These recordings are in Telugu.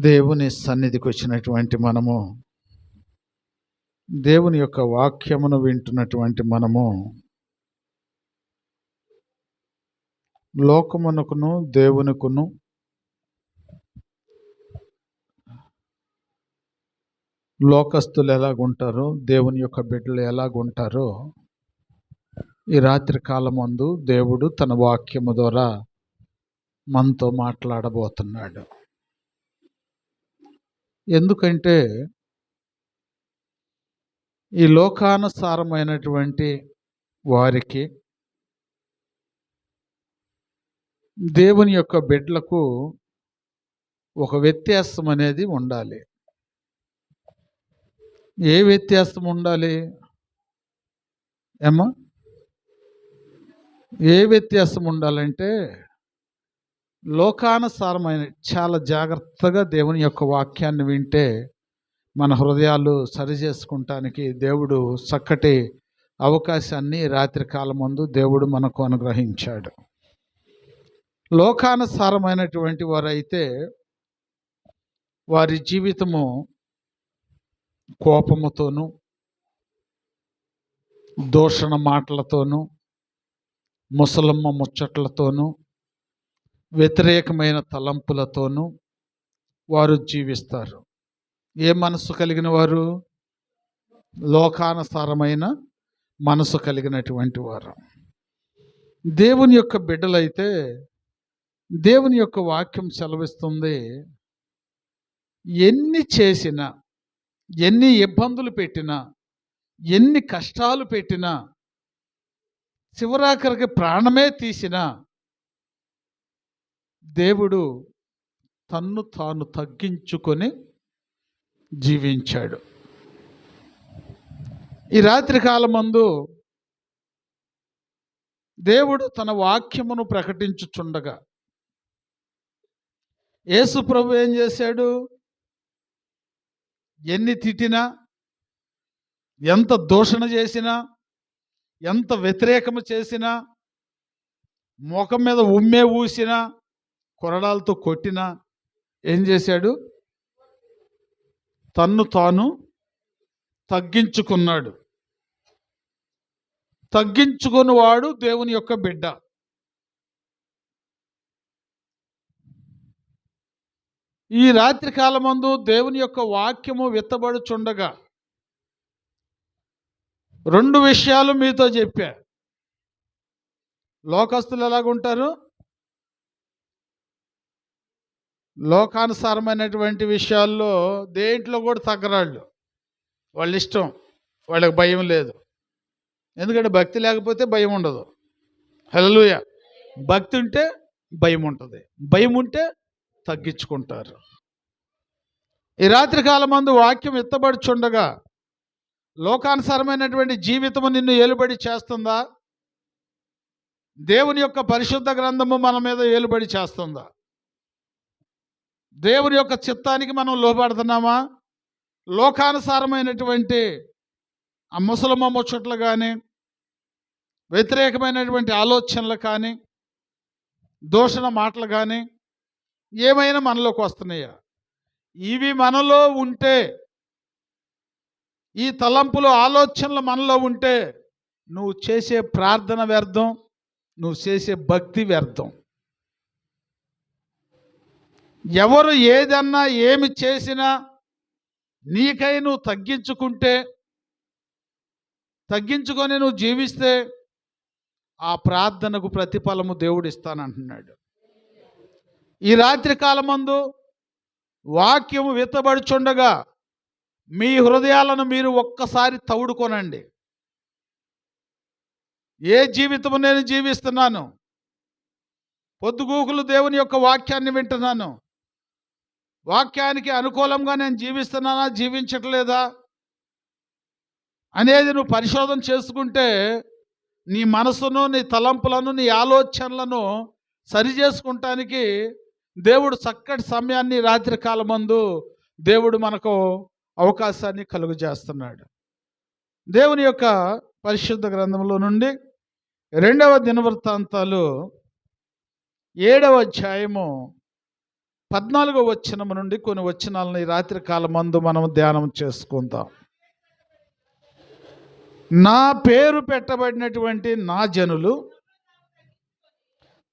దేవుని సన్నిధికి వచ్చినటువంటి మనము, దేవుని యొక్క వాక్యమును వింటున్నటువంటి మనము, లోకమునకును దేవునికును లోకస్తులు ఎలాగుంటారో, దేవుని యొక్క బిడ్డలు ఎలాగుంటారో ఈ రాత్రి కాలమందు దేవుడు తన వాక్యము ద్వారా మనతో మాట్లాడబోతున్నాడు. ఎందుకంటే ఈ లోకానుసారమైనటువంటి వారికి దేవుని యొక్క బిడ్డలకు ఒక వ్యత్యాసం అనేది ఉండాలి. ఏ వ్యత్యాసం ఉండాలి ఏమా? ఏ వ్యత్యాసం ఉండాలంటే, లోకానుసారమైన చాలా జాగ్రత్తగా దేవుని యొక్క వాక్యాన్ని వింటే మన హృదయాలు సరి చేసుకుంటానికి దేవుడు చక్కటి అవకాశాన్ని రాత్రి కాలమందు దేవుడు మనకు అనుగ్రహించాడు. లోకానుసారమైనటువంటి వారైతే వారి జీవితము కోపముతోనూ, దూషణ మాటలతోనూ, ముసలమ్మ ముచ్చట్లతోనూ, వ్యతిరేకమైన తలంపులతోనూ వారు జీవిస్తారు. ఏ మనసు కలిగిన వారు? లోకానుసారమైన మనసు కలిగినటువంటి వారు. దేవుని యొక్క బిడ్డలైతే దేవుని యొక్క వాక్యం సెలవిస్తుంది, ఎన్ని చేసినా, ఎన్ని ఇబ్బందులు పెట్టినా, ఎన్ని కష్టాలు పెట్టినా, చివరాఖరికి ప్రాణమే తీసినా దేవుడు తన్ను తాను తగ్గించుకొని జీవించాడు. ఈ రాత్రి కాలమందు దేవుడు తన వాక్యమును ప్రకటించుచుండగా యేసు ప్రభు ఏం చేశాడు? ఎన్ని తిట్టినా, ఎంత దూషణ చేసినా, ఎంత వ్యతిరేకము చేసినా, ముఖం మీద ఉమ్మే ఊసినా, కొరడాలతో కొట్టినా ఏం చేశాడు? తన్ను తాను తగ్గించుకున్నాడు. తగ్గించుకున్నవాడు దేవుని యొక్క బిడ్డ. ఈ రాత్రి కాలమందు దేవుని యొక్క వాక్యము విత్తబడుచుండగా 2 విషయాలు మీతో చెప్పా. లోకస్తులు ఎలాగుంటారు? లోకానుసారమైనటువంటి విషయాల్లో దేంట్లో కూడా తగ్గరాళ్ళు. వాళ్ళ ఇష్టం, వాళ్ళకి భయం లేదు. ఎందుకంటే భక్తి లేకపోతే భయం ఉండదు. హల్లెలూయా. భక్తి ఉంటే భయం ఉంటుంది, భయం ఉంటే తగ్గించుకుంటారు. ఈ రాత్రి కాలమందు వాక్యం ఎత్తబడుచుండగా లోకానుసారమైనటువంటి జీవితము నిన్ను ఏలుబడి చేస్తుందా? దేవుని యొక్క పరిశుద్ధ గ్రంథము మన మీద ఏలుబడి చేస్తుందా? దేవుని యొక్క చిత్తానికి మనం లోబడుతున్నామా? లోకానుసారమైనటువంటి ఆ ముసలమ్మ ముచ్చట్లు కానీ, వ్యతిరేకమైనటువంటి ఆలోచనలు కానీ, దూషణ మాటలు కానీ ఏమైనా మనలోకి వస్తున్నాయా? ఇవి మనలో ఉంటే, ఈ తలంపులు ఆలోచనలు మనలో ఉంటే నువ్వు చేసే ప్రార్థన వ్యర్థం, నువ్వు చేసే భక్తి వ్యర్థం. ఎవరు ఏదన్నా ఏమి చేసినా నీకై నువ్వు తగ్గించుకొని నువ్వు జీవిస్తే ఆ ప్రార్థనకు ప్రతిఫలము దేవుడు ఇస్తానంటున్నాడు. ఈ రాత్రి కాలమందు వాక్యము విత్తబడుచుండగా మీ హృదయాలను మీరు ఒక్కసారి తవుడుకోనండి. ఏ జీవితము నేను జీవిస్తున్నాను? పొద్దుగూకులు దేవుని యొక్క వాక్యాన్ని వింటున్నాను. వాక్యానికి అనుకూలంగా నేను జీవిస్తున్నానా, జీవించట్లేదా అనేది నువ్వు పరిశోధన చేసుకుంటే నీ మనసును, నీ తలంపులను, నీ ఆలోచనలను సరి చేసుకుంటానికి దేవుడు చక్కటి సమయాన్ని రాత్రి కాలమందు దేవుడు మనకు అవకాశాన్ని కలుగజేస్తున్నాడు. దేవుని యొక్క పరిశుద్ధ గ్రంథంలో నుండి 2వ దినవృత్తాంతాలు 7వ అధ్యాయము 14వ వచనం నుండి కొన్ని వచనాలను ఈ రాత్రి కాలమందు మనం ధ్యానం చేసుకుందాం. నా పేరు పెట్టబడినటువంటి నా జనులు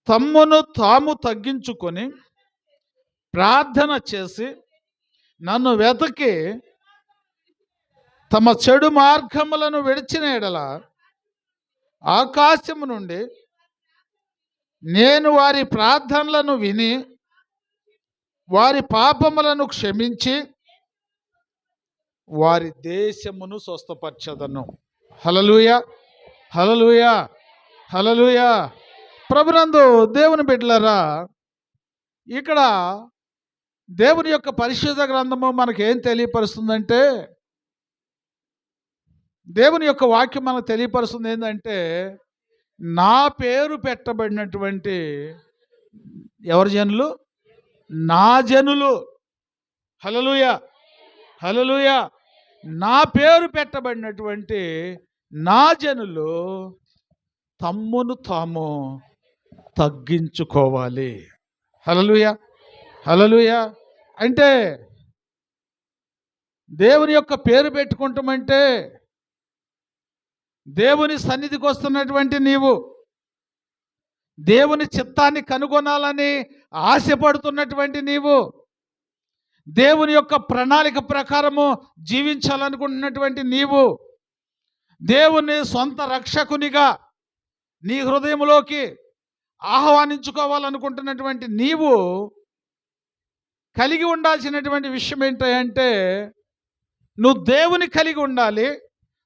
తమ్మును తాము తగ్గించుకొని ప్రార్థన చేసి నన్ను వెతకి తమ చెడు మార్గములను విడిచిన ఎడల ఆకాశము నుండి నేను వారి ప్రార్థనలను విని వారి పాపములను క్షమించి వారి దేశమును స్వస్థపరచెదను. హల్లెలూయా, హల్లెలూయా, హల్లెలూయా. ప్రభునందు దేవుని బిడ్డలారా, ఇక్కడ దేవుని యొక్క పరిశుద్ధ గ్రంథము మనకేం తెలియపరుస్తుందంటే, దేవుని యొక్క వాక్యం మనకు తెలియపరుస్తుంది ఏంటంటే, నా పేరు పెట్టబడినటువంటి ఎవరి జనులు? నా జనులు. హల్లెలూయా, హల్లెలూయా. నా పేరు పెట్టబడినటువంటి నా జనులు తమ్మును తాము తగ్గించుకోవాలి. హల్లెలూయా, హల్లెలూయా. అంటే దేవుని యొక్క పేరు పెట్టుకుంటామంటే, దేవుని సన్నిధికి వస్తున్నటువంటి నీవు దేవుని చిత్తాన్ని కనుగొనాలని ఆశపడుతున్నటువంటి నీవు, దేవుని యొక్క ప్రణాళిక ప్రకారము జీవించాలనుకుంటున్నటువంటి నీవు, దేవుని సొంత రక్షకునిగా నీ హృదయంలోకి ఆహ్వానించుకోవాలనుకుంటున్నటువంటి నీవు కలిగి ఉండాల్సినటువంటి విషయం ఏంటంటే, నువ్వు దేవుని కలిగి ఉండాలి,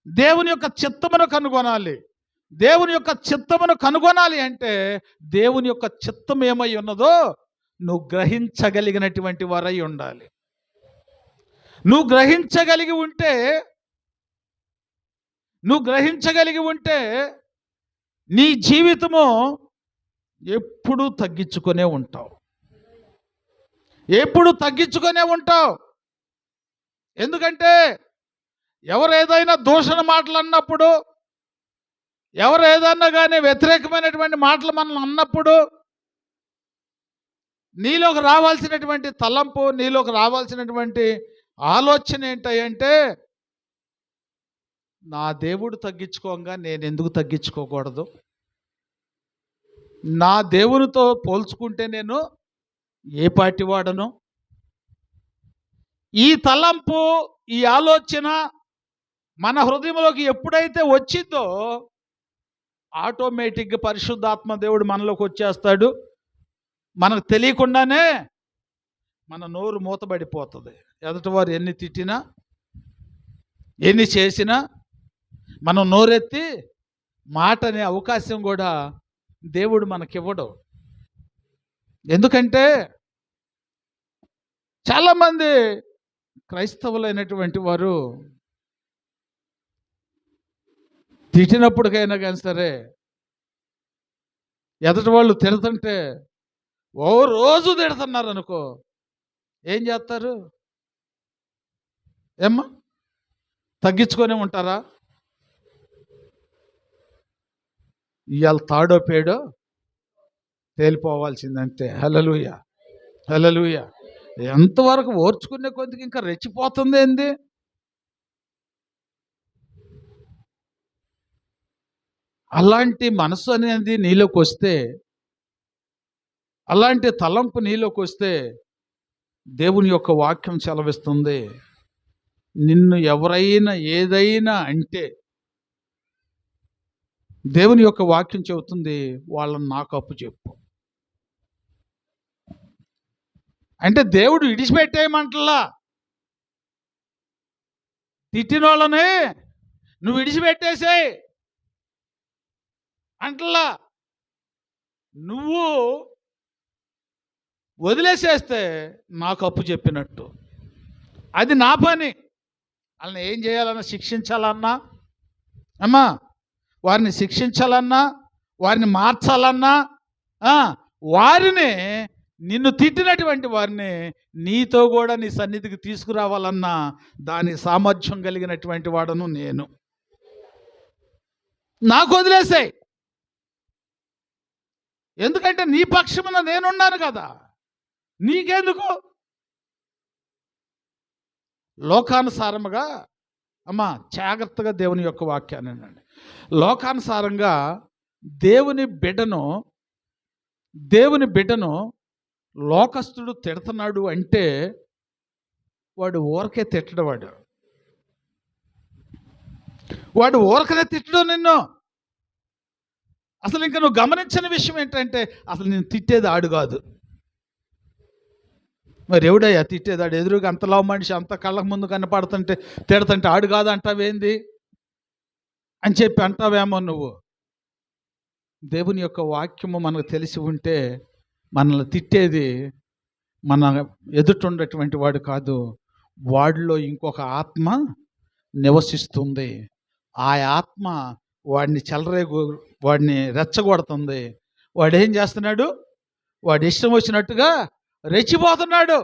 దేవుని యొక్క చిత్తమును కనుగొనాలి. దేవుని యొక్క చిత్తమును కనుగొనాలి అంటే దేవుని యొక్క చిత్తం ఏమై ఉన్నదో నువ్వు గ్రహించగలిగినటువంటి వారై ఉండాలి. నువ్వు గ్రహించగలిగి ఉంటే నీ జీవితము ఎప్పుడూ తగ్గించుకునే ఉంటావు. ఎందుకంటే ఎవరు ఏదైనా దూషణ మాటలు అన్నప్పుడు, ఎవరు ఏదన్నా కానీ వ్యతిరేకమైనటువంటి మాటలు మనం అన్నప్పుడు నీలోకి రావాల్సినటువంటి తలంపు, నీలోకి రావాల్సినటువంటి ఆలోచన ఏంటంటే, నా దేవుడు తగ్గించుకోగా నేను ఎందుకు తగ్గించుకోకూడదు? నా దేవునితో పోల్చుకుంటే నేను ఏ పాటి వాడను? ఈ తలంపు, ఈ ఆలోచన మన హృదయంలోకి ఎప్పుడైతే వచ్చిందో ఆటోమేటిక్గా పరిశుద్ధాత్మ దేవుడు మనలోకి వచ్చేస్తాడు. మనకు తెలియకుండానే మన నోరు మూతబడిపోతుంది. ఎదుటివారు ఎన్ని తిట్టినా, ఎన్ని చేసినా మనం నోరెత్తి మాట అనే అవకాశం కూడా దేవుడు మనకివ్వడు. ఎందుకంటే చాలామంది క్రైస్తవులైనటువంటి వారు తిట్టినప్పటికైనా కానీ సరే, ఎదుటి వాళ్ళు తిడుతుంటే ఓ రోజు తిడుతున్నారు అనుకో, ఏం చేస్తారు? ఏమ్మా, తగ్గించుకొని ఉంటారా? ఇవాళ తాడో పేడో తేలిపోవాల్సిందంతే. హల్లెలూయా, హల్లెలూయా. ఎంతవరకు ఓర్చుకునే కొద్దికి ఇంకా రెచ్చిపోతుంది ఏంది? అలాంటి మనసు అనేది నీలోకి వస్తే, అలాంటి తలంపు నీలోకి వస్తే దేవుని యొక్క వాక్యం సెలవిస్తుంది, నిన్ను ఎవరైనా ఏదైనా అంటే దేవుని యొక్క వాక్యం చెబుతుంది, వాళ్ళని నాకు అప్పు చెప్పు. అంటే దేవుడు విడిచిపెట్టేయమంటలా, తిట్టిన వాళ్ళని నువ్వు విడిచిపెట్టేసేయ్ అంటలా. నువ్వు వదిలేసేస్తే నాకు అప్పు చెప్పినట్టు. అది నా పని. వాళ్ళని ఏం చేయాలన్నా, శిక్షించాలన్నా, అమ్మా వారిని శిక్షించాలన్నా, వారిని మార్చాలన్నా, వారిని, నిన్ను తిట్టినటువంటి వారిని నీతో కూడా నీ సన్నిధికి తీసుకురావాలన్నా దాని సామర్థ్యం కలిగినటువంటి వాడను నేను. నాకు వదిలేసాయి. ఎందుకంటే నీ పక్షమున నేనున్నాను కదా. నీకెందుకు? లోకానుసారముగా అమ్మా జాగ్రత్తగా దేవుని యొక్క వాక్యాన్ని వినండి. లోకానుసారంగా దేవుని బిడ్డను లోకస్తుడు తిడుతున్నాడు అంటే వాడు ఊరకే తిట్టడు. వాడు ఊరకనే తిట్టడు నిన్ను. అసలు ఇంకా నువ్వు గమనించిన విషయం ఏంటంటే అసలు నేను తిట్టేది ఆడు కాదు. మరి ఎవడయ్యా తిట్టేదాడు? ఎదురుగా అంతలా మనిషి అంత కళ్ళకు ముందు కనపడుతుంటే తిడతంటే ఆడు కాదు అంటావేంది అని చెప్పి అంటావేమో నువ్వు. దేవుని యొక్క వాక్యము మనకు తెలిసి ఉంటే మనల్ని తిట్టేది మన ఎదుటుండేటువంటి వాడు కాదు, వాడిలో ఇంకొక ఆత్మ నివసిస్తుంది. ఆ ఆత్మ వాడిని రెచ్చగొడుతుంది. వాడు ఏం చేస్తున్నాడు? వాడి ఇష్టం వచ్చినట్టుగా రెచ్చిపోతున్నాడు.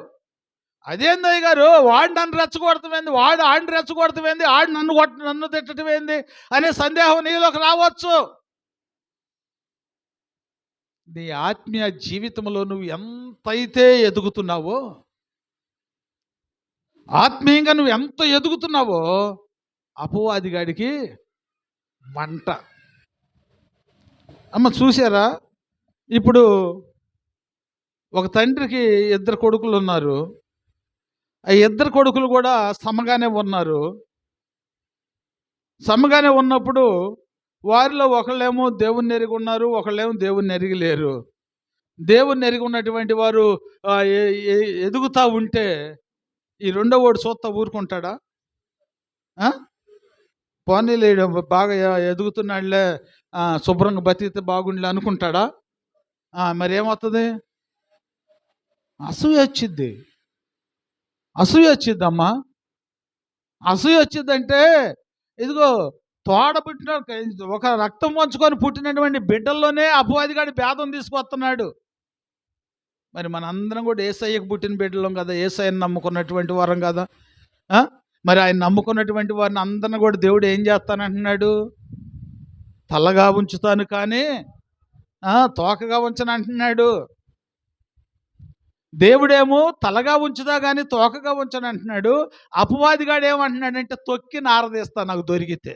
అదేందయ్య గారు, వాడు నన్ను రెచ్చగొడతామేంది, వాడు ఆడిని రెచ్చగొడతామేంది, ఆడు నన్ను తిట్టటమేంది అనే సందేహం నీలోకి రావచ్చు. నీ ఆత్మీయ జీవితంలో నువ్వు ఎంతైతే ఎదుగుతున్నావో, ఆత్మీయంగా నువ్వు ఎంత ఎదుగుతున్నావో అపవాదిగాడికి మంట. అమ్మ చూసారా, ఇప్పుడు ఒక తండ్రికి 2 కొడుకులు ఉన్నారు. ఆ 2 కొడుకులు కూడా సమగానే ఉన్నారు. సమగానే ఉన్నప్పుడు వారిలో ఒకళ్ళేమో దేవుణ్ణి ఎరిగి ఉన్నారు, ఒకళ్ళేమో దేవుణ్ణి ఎరిగి లేరు. దేవుణ్ణి ఎరిగి ఉన్నటువంటి వారు ఎదుగుతూ ఉంటే ఈ రెండో వాడు చూస్తా ఊరుకుంటాడా? పోనీలే బాగా ఎదుగుతున్నాడులే, శుభ్రంగా బతికితే బాగుండలే అనుకుంటాడా? మరి ఏమవుతుంది? అసూయ వచ్చిద్దమ్మా. అసూయ వచ్చిద్దంటే ఇదిగో తోడబుట్టిన ఒక రక్తం వంచుకొని పుట్టినటువంటి బిడ్డల్లోనే అపవాదిగాడి భేదం తీసుకొస్తున్నాడు. మరి మనందరం కూడా యేసయ్యకు పుట్టిన బిడ్డలం కదా, యేసయ్యను నమ్ముకున్నటువంటి వారం కదా. మరి ఆయన నమ్ముకున్నటువంటి వారిని అందరిని కూడా దేవుడు ఏం చేస్తానంటున్నాడు? తలగా ఉంచుతాను కానీ తోకగా ఉంచను అంటున్నాడు. దేవుడేమో తలగా ఉంచుతా కానీ తోకగా ఉంచను అంటున్నాడు. అపవాదిగాడు ఏమంటున్నాడంటే తొక్కి నారదీస్తా నాకు దొరికితే.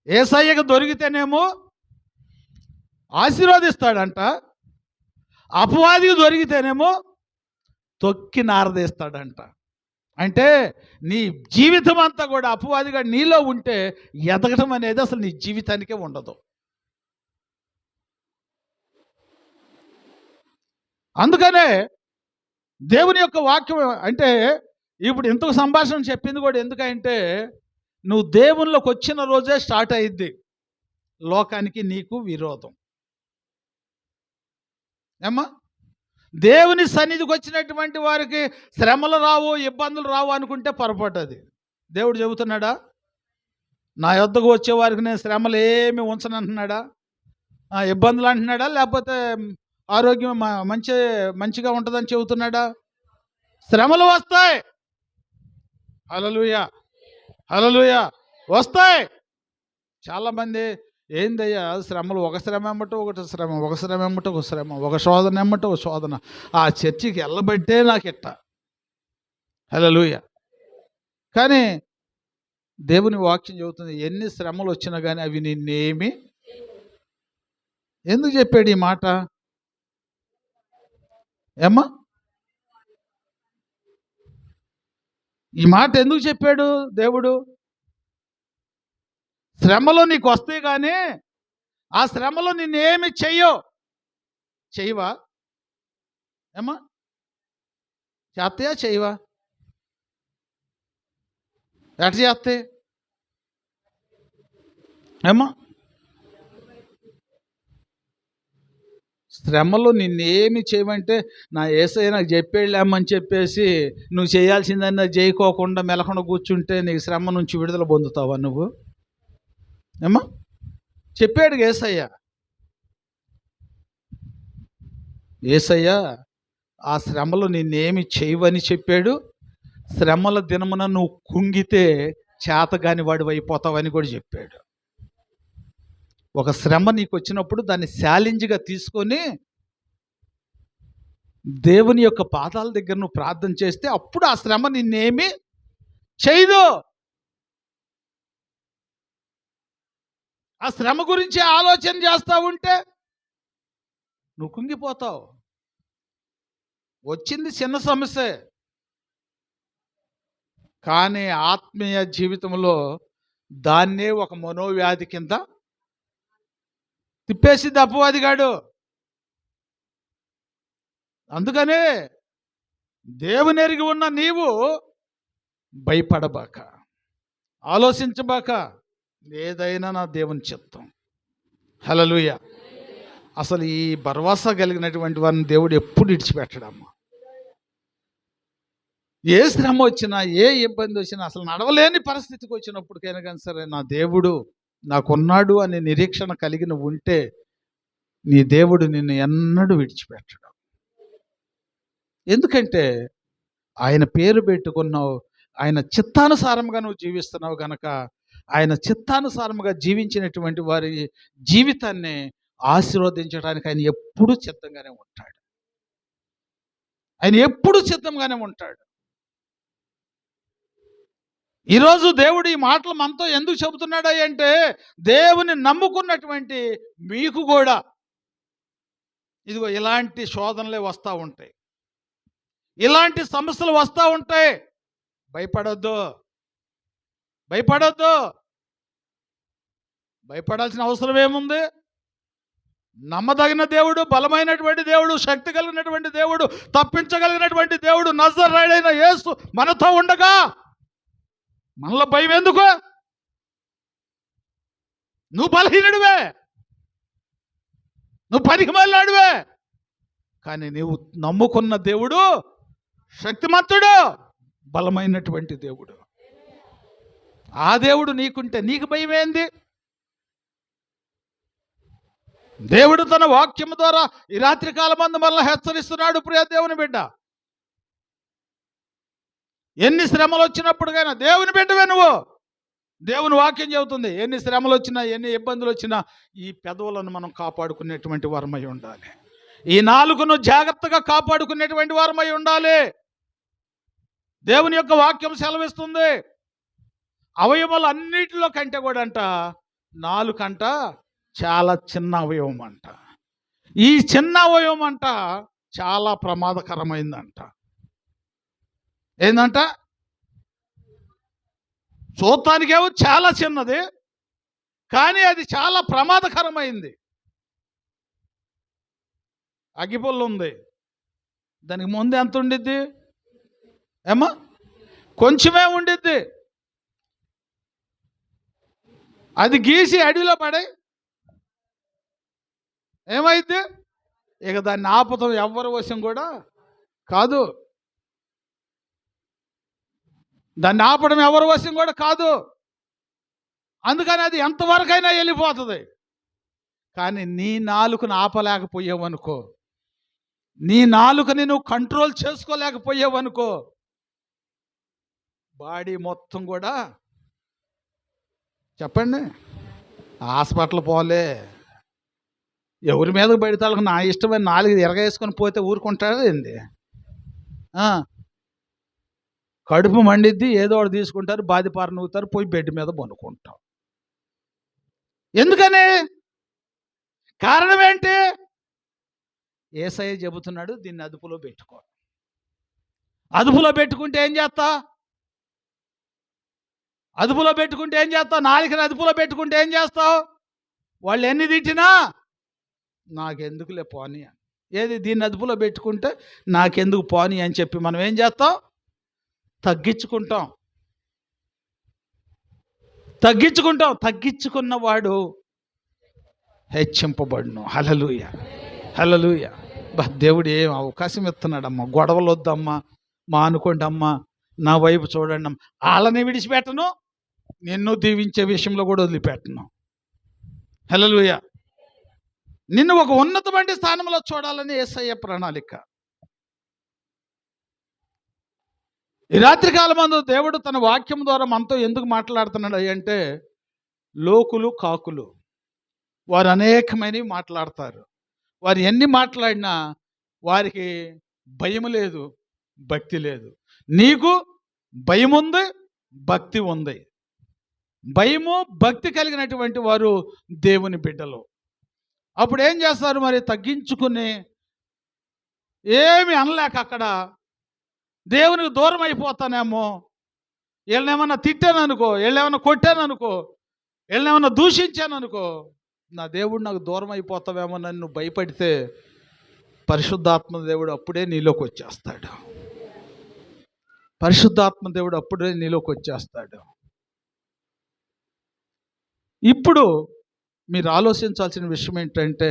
యేసయ్యకు దొరికితేనేమో ఆశీర్వదిస్తాడంట, అపవాదికి దొరికితేనేమో తొక్కి నారదీస్తాడంట. అంటే నీ జీవితం అంతా కూడా అపవాదిగా నీలో ఉంటే ఎదగటం అనేది అసలు నీ జీవితానికే ఉండదు. అందుకనే దేవుని యొక్క వాక్యం అంటే ఇప్పుడు ఇంతకు సంభాషణ చెప్పింది కూడా ఎందుకంటే నువ్వు దేవునిలోకి వచ్చిన రోజే స్టార్ట్ అయ్యిద్ది లోకానికి నీకు విరోధం. ఏమ్మా, దేవుని సన్నిధికి వచ్చినటువంటి వారికి శ్రమలు రావు, ఇబ్బందులు రావు అనుకుంటే పొరపాటు. అది దేవుడు చెబుతున్నాడా? నా యొద్దకు వచ్చే వారికి నేను శ్రమలు ఏమి ఉంచనంటున్నాడా? ఇబ్బందులు అంటున్నాడా? లేకపోతే ఆరోగ్యం మంచిగా ఉంటుందని చెబుతున్నాడా? శ్రమలు వస్తాయి. హల్లెలూయా, హల్లెలూయా, వస్తాయి. చాలామంది ఏందయ్యా శ్రమలు, ఒక శ్రమ ఏమంటే ఒకటి శ్రమ, ఒక శ్రమ ఏమంటే ఒక శ్రమ, ఒక శోధన ఏమంటే ఒక శోధన. ఆ చర్చికి వెళ్ళబట్టే నాకు ఇట్ట. హల్లెలూయా. కానీ దేవుని వాక్యం చెబుతుంది, ఎన్ని శ్రమలు వచ్చినా కానీ అవి నిన్నేమి. ఎందుకు చెప్పాడు ఈ మాట? ఏమ్మా, ఈ మాట ఎందుకు చెప్పాడు దేవుడు? శ్రమలో నీకు వస్తే కానీ ఆ శ్రమలో నిన్నేమి చెయ్యవా? ఏమ్మా, చేస్తాయా చెయ్యవా? ఎట చేస్తే ఏమ్మా? శ్రమలో నిన్నేమి చేయమంటే నా యేసయ్య నాకు చెప్పేళ్ళామని చెప్పేసి నువ్వు చేయాల్సిందని నాకు చేయకోకుండా మెలకుండా కూర్చుంటే నీకు శ్రమ నుంచి విడుదల పొందుతావా నువ్వు? ఏమ్మా, చెప్పాడు యేసయ్య ఆ శ్రమలో నిన్నేమి చేయవని చెప్పాడు. శ్రమల దినమున నువ్వు కుంగితే చేతగాని వాడు అయిపోతావని కూడా చెప్పాడు. ఒక శ్రమ నీకు వచ్చినప్పుడు దాన్ని ఛాలెంజ్గా తీసుకొని దేవుని యొక్క పాదాల దగ్గర నువ్వు ప్రార్థన చేస్తే అప్పుడు ఆ శ్రమ నిన్నేమి చేయదు. ఆ శ్రమ గురించి ఆలోచన చేస్తూ ఉంటే నువ్వు కుంగిపోతావు. వచ్చింది చిన్న సమస్యే, కానీ ఆత్మీయ జీవితంలో దాన్నే ఒక మనోవ్యాధి కింద తిప్పేసింది అపవాదిగాడు. అందుకనే దేవుని ఎరిగి ఉన్న నీవు భయపడబాక, ఆలోచించబాక, ఏదైనా నా దేవుని చిత్తం. హల్లెలూయా. అసలు ఈ భరోసా కలిగినటువంటి వారిని దేవుడు ఎప్పుడు విడిచిపెట్టడమ్మా. ఏ శ్రమ వచ్చినా, ఏ ఇబ్బంది వచ్చినా, అసలు నడవలేని పరిస్థితికి వచ్చినప్పటికైనా కానీ సరే, నా దేవుడు నాకున్నాడు అనే నిరీక్షణ కలిగి నువ్వు ఉంటే నీ దేవుడు నిన్ను ఎన్నడూ విడిచిపెట్టడు. ఎందుకంటే ఆయన పేరు పెట్టుకున్నావు, ఆయన చిత్తానుసారంగా నువ్వు జీవిస్తున్నావు గనక, ఆయన చిత్తానుసారంగా జీవించినటువంటి వారి జీవితాన్ని ఆశీర్వదించడానికి ఆయన ఎప్పుడూ సిద్ధంగానే ఉంటాడు. ఆయన ఎప్పుడూ సిద్ధంగానే ఉంటాడు. ఈరోజు దేవుడు ఈ మాటలు మనతో ఎందుకు చెబుతున్నాడు అంటే, దేవుని నమ్ముకున్నటువంటి మీకు కూడా ఇదిగో ఇలాంటి శోధనలే వస్తూ ఉంటాయి, ఇలాంటి సమస్యలు వస్తూ ఉంటాయి. భయపడొద్దు, భయపడొద్దు. భయపడాల్సిన అవసరం ఏముంది? నమ్మదగిన దేవుడు, బలమైనటువంటి దేవుడు, శక్తి కలిగినటువంటి దేవుడు, తప్పించగలిగినటువంటి దేవుడు నజరేయుడైన యేసు మనతో ఉండగా మనలో భయం ఎందుకు? నువ్వు బలహీనుడివే, నువ్వు పనికిమాలినాడివే, కానీ నీవు నమ్ముకున్న దేవుడు శక్తిమంతుడు, బలమైనటువంటి దేవుడు. ఆ దేవుడు నీకుంటే నీకు భయం ఏంది? దేవుడు తన వాక్యము ద్వారా ఈ రాత్రి కాలమందు మళ్ళీ హెచ్చరిస్తున్నాడు. ప్రియ దేవుని బిడ్డ, ఎన్ని శ్రమలు వచ్చినప్పటికైనా దేవుని బిడ్డవే నువ్వు. దేవుని వాక్యం చెబుతుంది, ఎన్ని శ్రమలు వచ్చినా, ఎన్ని ఇబ్బందులు వచ్చినా ఈ పెదవులను మనం కాపాడుకునేటువంటి వారమై ఉండాలి. ఈ నాలుకను జాగ్రత్తగా కాపాడుకునేటువంటి వారమై ఉండాలి. దేవుని యొక్క వాక్యం సెలవిస్తుంది, అవయవాలు అన్నిటిలో కంటే కూడా అంట నాలుకంట చాలా చిన్న అవయవం అంట. ఈ చిన్న అవయవం అంట చాలా ప్రమాదకరమైందంట. ఏందంట? చూడటానికేమో చాలా చిన్నది, కానీ అది చాలా ప్రమాదకరమైంది. అగ్గిపుల్ల ఉంది, దానికి ముందు ఎంత ఉండిద్ది ఏమో? కొంచెమే ఉండిద్ది. అది గీసి అడవిలో పడే ఏమైద్ది? ఇక దాన్ని ఆపదం ఎవ్వరి వశం కూడా కాదు, దాన్ని ఆపడం ఎవరి వశం కూడా కాదు. అందుకని అది ఎంతవరకైనా వెళ్ళిపోతుంది. కానీ నీ నాలుకను ఆపలేకపోయావనుకో, నీ నాలుకని నువ్వు కంట్రోల్ చేసుకోలేకపోయావనుకో, బాడీ మొత్తం కూడా చెప్పండి హాస్పిటల్ పోలే. ఎవరి మీదకి పడితే నా ఇష్టమైన నాలుగు ఎరగేసుకొని పోతే ఊరుకుంటాడు ఏంది? కడుపు మండిద్ది, ఏదో ఒకటి తీసుకుంటారు, బాధిపార నవ్వుతారు, పోయి బెడ్ మీద పనుకుంటాం. ఎందుకని? కారణం ఏంటి? యేసయ్య చెబుతున్నాడు, దీన్ని అదుపులో పెట్టుకో. అదుపులో పెట్టుకుంటే ఏం చేస్తా? అదుపులో పెట్టుకుంటే ఏం చేస్తావు? నాలుకని అదుపులో పెట్టుకుంటే ఏం చేస్తావు? వాళ్ళు ఎన్ని తిట్టినా నాకెందుకులే పోనీ. ఏది? దీన్ని అదుపులో పెట్టుకుంటే నాకెందుకు పోనీ అని చెప్పి మనం ఏం చేస్తాం? తగ్గించుకుంటాం. తగ్గించుకున్నవాడు హెచ్చింపబడును. హల్లెలూయా, హల్లెలూయా. దేవుడు ఏం అవకాశం ఇస్తున్నాడమ్మా. గొడవలు వద్దమ్మా, మానుకోండి అమ్మా, నా వైపు చూడండి అమ్మా. వాళ్ళని విడిచిపెట్టను, నిన్ను దీవించే విషయంలో కూడా వదిలిపెట్టను. హల్లెలూయా. నిన్ను ఒక ఉన్నతమైన స్థానంలో చూడాలని యేసయ్య ప్రణాళిక. ఈ రాత్రి కాలమందు దేవుడు తన వాక్యం ద్వారా మనతో ఎందుకు మాట్లాడుతున్నాడు అంటే, లోకులు కాకులు వారు అనేకమైనవి మాట్లాడతారు. వారు ఎన్ని మాట్లాడినా వారికి భయం లేదు, భక్తి లేదు. నీకు భయం ఉంది, భక్తి ఉంది. భయము భక్తి కలిగినటువంటి వారు దేవుని బిడ్డలు. అప్పుడు ఏం చేస్తారు మరి? తగ్గించుకుని ఏమి అనలేక అక్కడ దేవునికి దూరం అయిపోతానేమో, వీళ్ళనేమన్నా తిట్టాననుకో, వీళ్ళేమన్నా కొట్టాననుకో, వీళ్ళనేమన్నా దూషించాననుకో, నా దేవుడు నాకు దూరం అయిపోతావేమో నన్ను భయపడితే పరిశుద్ధాత్మ దేవుడు అప్పుడే నీలోకి వచ్చేస్తాడు. పరిశుద్ధాత్మ దేవుడు అప్పుడే నీలోకి వచ్చేస్తాడు. ఇప్పుడు మీరు ఆలోచించాల్సిన విషయం ఏంటంటే,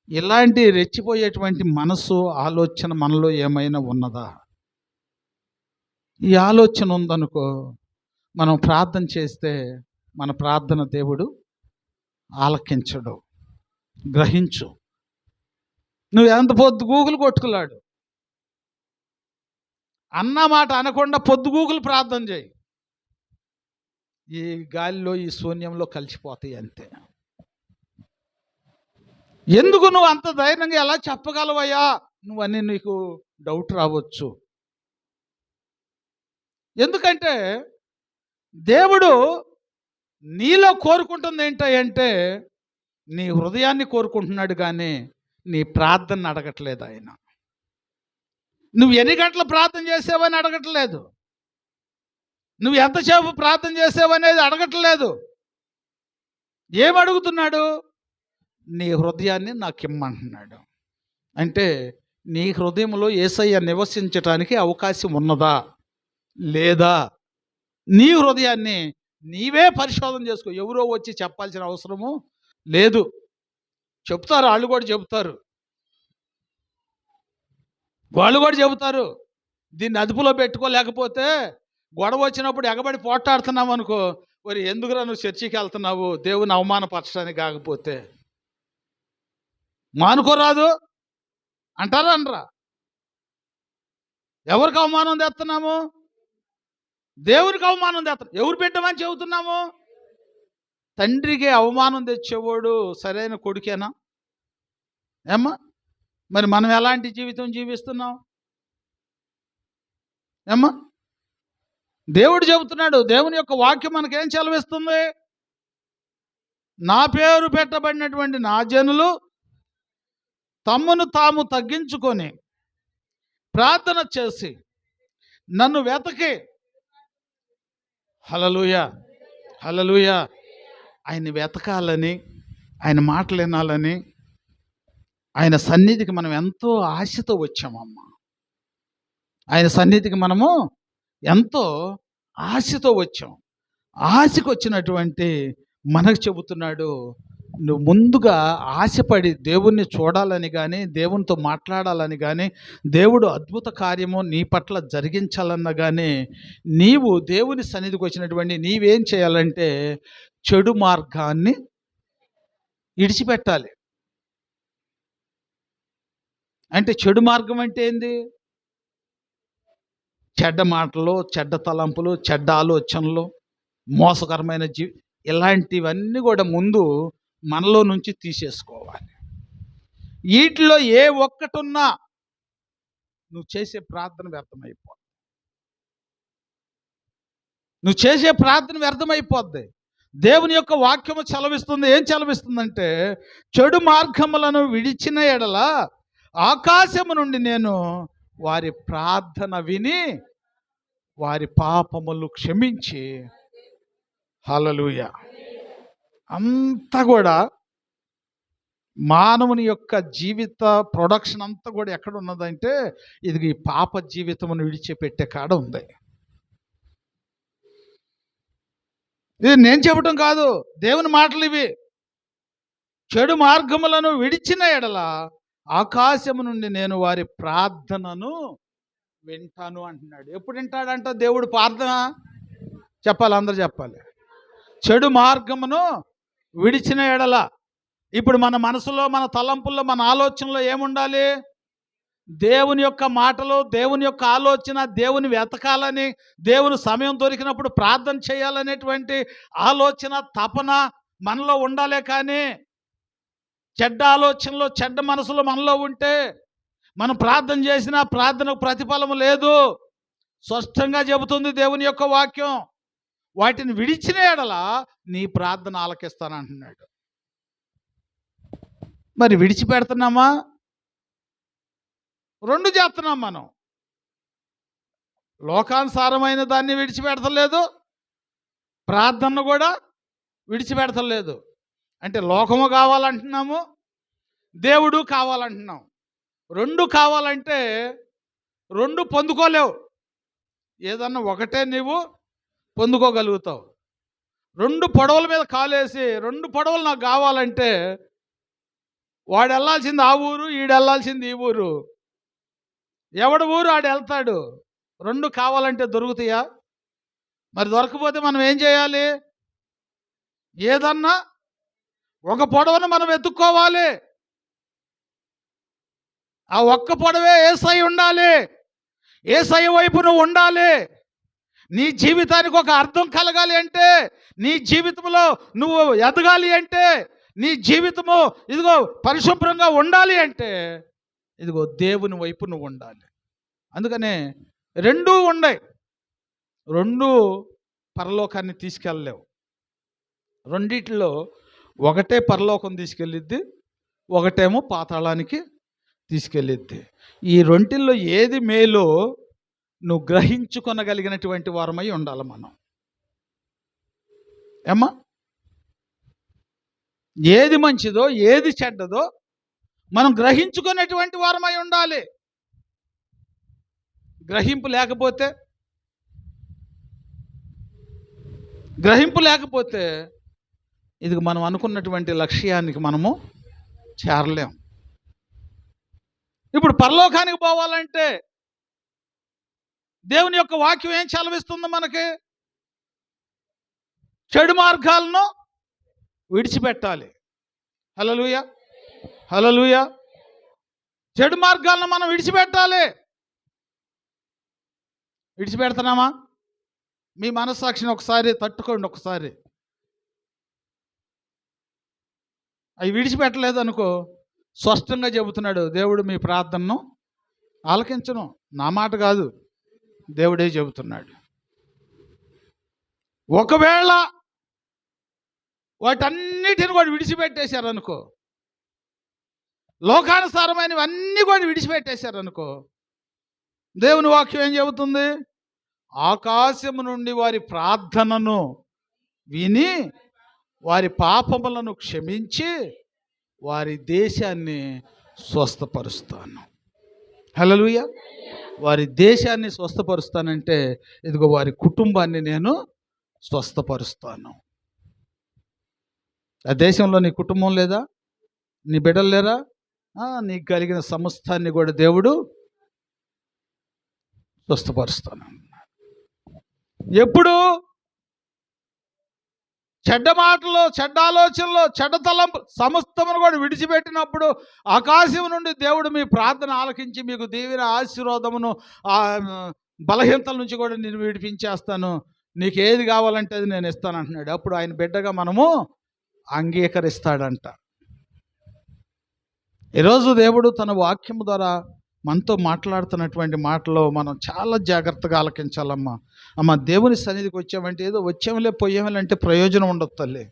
ఇలాంటి రెచ్చిపోయేటువంటి మనసు, ఆలోచన మనలో ఏమైనా ఉన్నదా? ఈ ఆలోచన ఉందనుకో, మనం ప్రార్థన చేస్తే మన ప్రార్థన దేవుడు ఆలకించడు. గ్రహించు. నువ్వు ఎంత పొద్దుగూకులు కొట్టుకులాడు, అన్న మాట అనకుండా పొద్దుగూకులు ప్రార్థన చేయి, ఈ గాలిలో ఈ శూన్యంలో కలిసిపోతాయి అంతే. ఎందుకు నువ్వు అంత ధైర్యంగా ఎలా చెప్పగలవయ్యా నువ్వని నీకు డౌట్ రావచ్చు. ఎందుకంటే దేవుడు నీలో కోరుకుంటుంది ఏంటంటే నీ హృదయాన్ని కోరుకుంటున్నాడు, కానీ నీ ప్రార్థన అడగట్లేదు ఆయన. నువ్వు ఎన్ని గంటలు ప్రార్థన చేసావని అడగట్లేదు, నువ్వు ఎంతసేపు ప్రార్థన చేసావనేది అడగట్లేదు. ఏమడుగుతున్నాడు? నీ హృదయాన్ని నాకు ఇమ్మంటున్నాడు. అంటే నీ హృదయంలో యేసయ్య నివసించటానికి అవకాశం ఉన్నదా లేదా? నీ హృదయాన్ని నీవే పరిశోధన చేసుకో. ఎవరో వచ్చి చెప్పాల్సిన అవసరము లేదు. చెప్తారు, వాళ్ళు కూడా చెబుతారు. దీన్ని అదుపులో పెట్టుకోలేకపోతే గొడవ వచ్చినప్పుడు ఎగబడి పోట్లాడుతున్నావు అనుకో, మరి ఎందుకురా నువ్వు చర్చికి వెళ్తున్నావు దేవుని అవమానపరచడానికి కాకపోతే? మానుకోరాదు అంటారా అనరా? ఎవరికి అవమానం తెస్తున్నాము? దేవునికి అవమానం తెస్తున్నాం. ఎవరు పెట్టమని చెబుతున్నాము? తండ్రికి అవమానం తెచ్చేవాడు సరైన కొడుకేనా? ఏమ్మా, మరి మనం ఎలాంటి జీవితం జీవిస్తున్నాం? ఏమ్మా, దేవుడు చెబుతున్నాడు, దేవుని యొక్క వాక్యం మనకేం సెలవిస్తుంది? నా పేరు పెట్టబడినటువంటి నా జనులు తమ్మును తాము తగ్గించుకొని ప్రార్థన చేసి నన్ను వెతకి, హల్లెలూయా హల్లెలూయా, ఆయన వెతకాలని, ఆయన మాటలు వినాలని, ఆయన సన్నిధికి మనం ఎంతో ఆశతో వచ్చామమ్మా. ఆయన సన్నిధికి మనము ఎంతో ఆశతో వచ్చాం. ఆశకు వచ్చినటువంటి మనకు చెబుతున్నాడు, నువ్వు ముందుగా ఆశపడి దేవుణ్ణి చూడాలని కానీ, దేవునితో మాట్లాడాలని కానీ, దేవుడు అద్భుత కార్యము నీ పట్ల జరిగించాలన్నా కానీ, నీవు దేవుని సన్నిధికి వచ్చినటువంటి నీవేం చేయాలంటే చెడు మార్గాన్ని విడిచిపెట్టాలి. అంటే చెడు మార్గం అంటే ఏంది? చెడ్డ మాటలు, చెడ్డ తలంపులు, చెడ్డ ఆలోచనలు, మోసకరమైన ఇలాంటివన్నీ కూడా ముందు మనలో నుంచి తీసేసుకోవాలి. వీటిలో ఏ ఒక్కటున్నా నువ్వు చేసే ప్రార్థన వ్యర్థమైపోద్ది. దేవుని యొక్క వాక్యము చలవిస్తుంది. ఏం చలవిస్తుందంటే, చెడు మార్గములను విడిచిన ఎడల ఆకాశము నుండి నేను వారి ప్రార్థన విని వారి పాపములు క్షమించి, హల్లెలూయా. అంతా కూడా మానవుని యొక్క జీవిత ప్రొడక్షన్ అంతా కూడా ఎక్కడ ఉన్నదంటే, ఇది ఈ పాప జీవితమును విడిచిపెట్టే కాడ ఉంది. ఇది నేను చెప్పటం కాదు, దేవుని మాటలు ఇవి. చెడు మార్గములను విడిచిన ఎడల ఆకాశము నుండి నేను వారి ప్రార్థనను వింటాను అంటున్నాడు. ఎప్పుడు వింటాడంట దేవుడు ప్రార్థన? చెప్పాలి, అందరూ చెప్పాలి. చెడు మార్గమును విడిచిన ఎడల. ఇప్పుడు మన మనసులో, మన తలంపుల్లో, మన ఆలోచనలో ఏముండాలి? దేవుని యొక్క మాటలు, దేవుని యొక్క ఆలోచన, దేవుని వెతకాలని, దేవుని సమయం దొరికినప్పుడు ప్రార్థన చేయాలనేటువంటి ఆలోచన, తపన మనలో ఉండాలే. కానీ చెడ్డ ఆలోచనలు, చెడ్డ మనసులు మనలో ఉంటే మనం ప్రార్థన చేసినా ప్రార్థనకు ప్రతిఫలం లేదు. స్పష్టంగా చెబుతుంది దేవుని యొక్క వాక్యం. వాటిని విడిచిన ఎడల నీ ప్రార్థన ఆలకిస్తానంటున్నాడు. మరి విడిచిపెడుతున్నామా? రెండు చేస్తున్నాం మనం. లోకానుసారమైన దాన్ని విడిచిపెడతలేదు, ప్రార్థనను కూడా విడిచిపెడతలేదు. అంటే లోకము కావాలంటున్నాము, దేవుడు కావాలంటున్నాం. రెండు కావాలంటే రెండు పొందుకోలేవు. ఏదన్నా ఒకటే నీవు పొందుకోగలుగుతావు. రెండు పొడవల మీద కాలేసి రెండు పొడవలు నాకు కావాలంటే వాడు వెళ్ళాల్సింది ఆ ఊరు, ఈడు వెళ్ళాల్సింది ఈ ఊరు. ఎవడు ఊరు ఆడు వెళ్తాడు. రెండు కావాలంటే దొరుకుతాయా? మరి దొరకపోతే మనం ఏం చేయాలి? ఏదన్నా ఒక పొడవను మనం వెతుక్కోవాలి. ఆ ఒక్క పొడవే యేసయ్య ఉండాలి. యేసయ్య వైపు నువ్వు ఉండాలి. నీ జీవితానికి ఒక అర్థం కలగాలి అంటే, నీ జీవితంలో నువ్వు ఎదగాలి అంటే, నీ జీవితము ఇదిగో పరిశుభ్రంగా ఉండాలి అంటే, ఇదిగో దేవుని వైపు నువ్వు ఉండాలి. అందుకనే రెండూ ఉన్నాయి. రెండు పరలోకాన్ని తీసుకెళ్ళలేవు. రెండిట్లో ఒకటే పరలోకం తీసుకెళ్ళిద్ది, ఒకటేమో పాతాళానికి తీసుకెళ్ళిద్ది. ఈ రెంటిల్లో ఏది మేలో నువ్వు గ్రహించుకొనగలిగినటువంటి వారమై ఉండాలి మనం. ఏమ్మా? ఏది మంచిదో ఏది చెడ్డదో మనం గ్రహించుకునేటువంటి వారమై ఉండాలి. గ్రహింపు లేకపోతే ఇది మనం అనుకున్నటువంటి లక్ష్యానికి మనము చేరలేం. ఇప్పుడు పరలోకానికి పోవాలంటే దేవుని యొక్క వాక్యం ఏం చలవిస్తుంది మనకి? చెడు మార్గాలను విడిచిపెట్టాలి. హల్లెలూయా, హల్లెలూయా. చెడు మార్గాలను మనం విడిచిపెట్టాలి. విడిచిపెడుతున్నామా? మీ మనస్సాక్షిని ఒకసారి తట్టుకోండి. ఒకసారి అవి విడిచిపెట్టలేదు అనుకో, స్పష్టంగా చెబుతున్నాడు దేవుడు, మీ ప్రార్థనను ఆలకించను. నా మాట కాదు, దేవుడే చెబుతున్నాడు. ఒకవేళ వాటన్నిటిని కూడా విడిచిపెట్టేశారనుకో, లోకానుసారమైనవి అన్నీ కూడా విడిచిపెట్టేశారనుకో, దేవుని వాక్యం ఏం చెబుతుంది? ఆకాశము నుండి వారి ప్రార్థనను విని వారి పాపములను క్షమించి వారి దేశాన్ని స్వస్థపరుస్తాను. హల్లెలూయా. వారి దేశాన్ని స్వస్థపరుస్తానంటే ఇదిగో వారి కుటుంబాన్ని నేను స్వస్థపరుస్తాను. ఆ దేశంలో నీ కుటుంబం లేదా? నీ బిడ్డలు లేరా? నీకు కలిగిన సమస్తాన్ని కూడా దేవుడు స్వస్థపరుస్తాను. ఎప్పుడు? చెడ్డ మాటలు, చెడ్డ ఆలోచనలు, చెడ్డ తలంపు సమస్తమును కూడా విడిచిపెట్టినప్పుడు ఆకాశం నుండి దేవుడు మీ ప్రార్థన ఆలకించి మీకు దీవెన ఆశీర్వాదమును బలహీనతల నుంచి కూడా నేను విడిపించేస్తాను, నీకు ఏది కావాలంటే అది నేను ఇస్తాను అంటున్నాడు. అప్పుడు ఆయన బిడ్డగా మనము అంగీకరిస్తాడంట. ఈరోజు దేవుడు తన వాక్యం ద్వారా మనతో మాట్లాడుతున్నటువంటి మాటలో మనం చాలా జాగ్రత్తగా ఆలకించాలమ్మా. అమ్మ, దేవుని సన్నిధికి వచ్చామంటే ఏదో వచ్చాములే పోయాములే అంటే ప్రయోజనం ఉండదు తల్లి.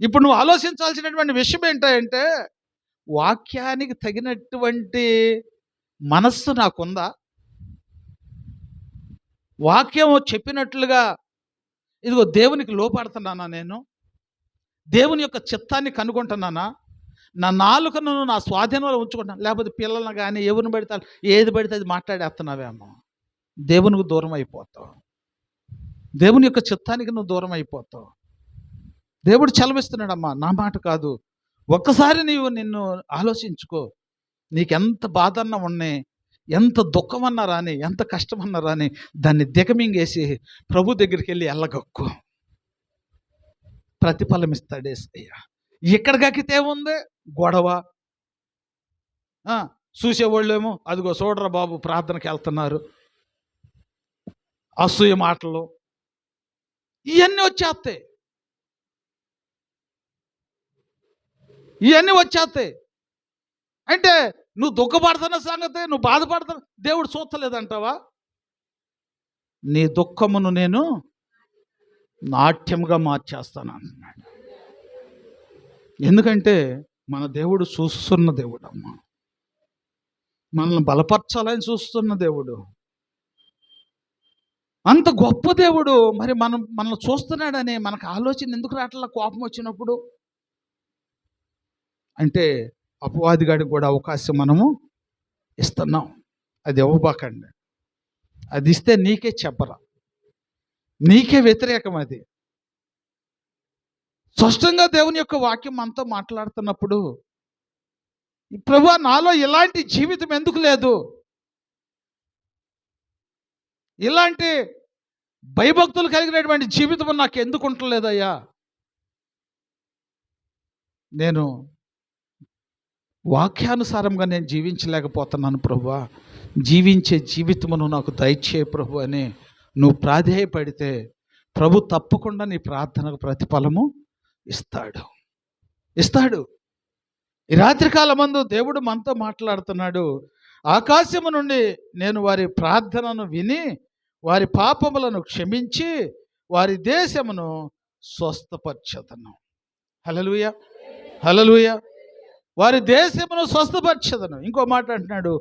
ఇప్పుడు నువ్వు ఆలోచించాల్సినటువంటి విషయం ఏంటంటే, వాక్యానికి తగినటువంటి మనస్సు నాకుందా? వాక్యం చెప్పినట్లుగా ఇదిగో దేవునికి లోపడుతున్నానా? నేను దేవుని యొక్క చిత్తాన్ని కనుగొంటున్నానా? నా నాలుకను నా స్వాధీనంలో ఉంచుకుంటాను, లేకపోతే పిల్లలను కానీ ఎవరిని పడితే ఏది పడితే అది మాట్లాడేస్తున్నావేమో, దేవునికి దూరం అయిపోతావు. దేవుని యొక్క చిత్తానికి నువ్వు దూరం అయిపోతావు. దేవుడు చలవిస్తున్నాడమ్మా, నా మాట కాదు. ఒక్కసారి నిన్ను ఆలోచించుకో. నీకెంత బాధ అన్నా ఉన్నాయి, ఎంత దుఃఖం అన్నా రాని, ఎంత కష్టం అన్నా రాని, దాన్ని దిగమింగేసి ప్రభు దగ్గరికి వెళ్ళి ఎల్లగక్కు. ప్రతిఫలం ఇస్తాడు యేసయ్య. ఎక్కడ గక్కితే ఉంది గొడవ. చూసేవాళ్ళేమో అదిగో చూడరా బాబు ప్రార్థనకి వెళ్తున్నారు, అసూయ మాటలు ఇవన్నీ వచ్చేస్తాయి. అంటే నువ్వు దుఃఖపడుతున్న సంగతి, నువ్వు బాధపడుతున్న దేవుడు చూస్తలేదంటావా? నీ దుఃఖమును నేను నాట్యంగా మార్చేస్తాను అంటున్నాడు. ఎందుకంటే మన దేవుడు చూస్తున్న దేవుడు అమ్మ, మనల్ని బలపరచాలని చూస్తున్న దేవుడు, అంత గొప్ప దేవుడు. మరి మనల్ని చూస్తున్నాడని మనకు ఆలోచన ఎందుకు రావట్లా? కోపం వచ్చినప్పుడు అంటే అపవాదిగాడికి కూడా అవకాశం మనము ఇస్తున్నాం. అది ఇవ్వబాకండి. అది ఇస్తే నీకే చెప్పరా, నీకే వ్యతిరేకం. అది స్పష్టంగా దేవుని యొక్క వాక్యం మనతో మాట్లాడుతున్నప్పుడు, ప్రభువా నాలో ఇలాంటి జీవితం ఎందుకు లేదు, ఇలాంటి భయభక్తులు కలిగినటువంటి జీవితం నాకు ఎందుకు ఉండలేదయ్యా, నేను వాక్యానుసారంగా నేను జీవించలేకపోతున్నాను ప్రభువా, జీవించే జీవితమును నాకు దయచేయ ప్రభు అని నువ్వు ప్రాధేయపడితే ప్రభు తప్పకుండా నీ ప్రార్థనకు ప్రతిఫలము ఇస్తాడు. ఈ రాత్రికాలమందు దేవుడు మనతో మాట్లాడుతున్నాడు. ఆకాశము నుండి నేను వారి ప్రార్థనను విని వారి పాపములను క్షమించి వారి దేశమును స్వస్థపరచెదను. హల్లెలూయా, హల్లెలూయా. వారి దేశమును స్వస్థపరచెదను. ఇంకో మాట అంటున్నాడు,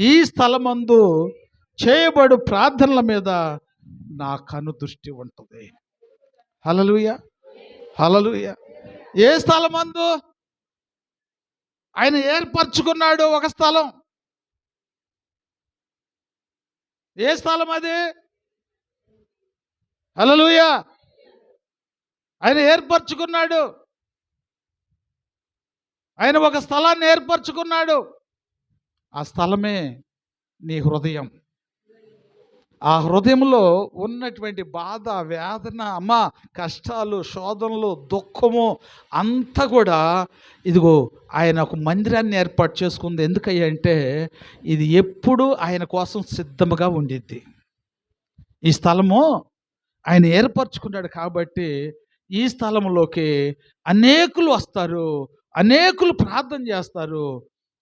ఈ స్థలమందు చేయబడు ప్రార్థనల మీద నా కను దృష్టి ఉంటుంది. హల్లెలూయా, హల్లెలూయా. ఏ స్థలమందు ఆయన ఏర్పరచుకున్నాడు ఒక స్థలం. ఏ స్థలం అది? హల్లెలూయా. ఆయన ఏర్పరచుకున్నాడు. ఆయన ఒక స్థలాన్ని ఏర్పరచుకున్నాడు. ఆ స్థలమే నీ హృదయం. ఆ హృదయంలో ఉన్నటువంటి బాధ, వేదన, కష్టాలు, శోధనలు, దుఃఖము అంతా కూడా ఇదిగో ఆయన ఒక మందిరాన్ని ఏర్పాటు చేసుకుంది. ఎందుకయ్యా అంటే ఇది ఎప్పుడు ఆయన కోసం సిద్ధముగా ఉండిద్ది. ఈ స్థలము ఆయన ఏర్పరచుకున్నాడు కాబట్టి ఈ స్థలంలోకి అనేకులు వస్తారు, అనేకులు ప్రార్థన చేస్తారు.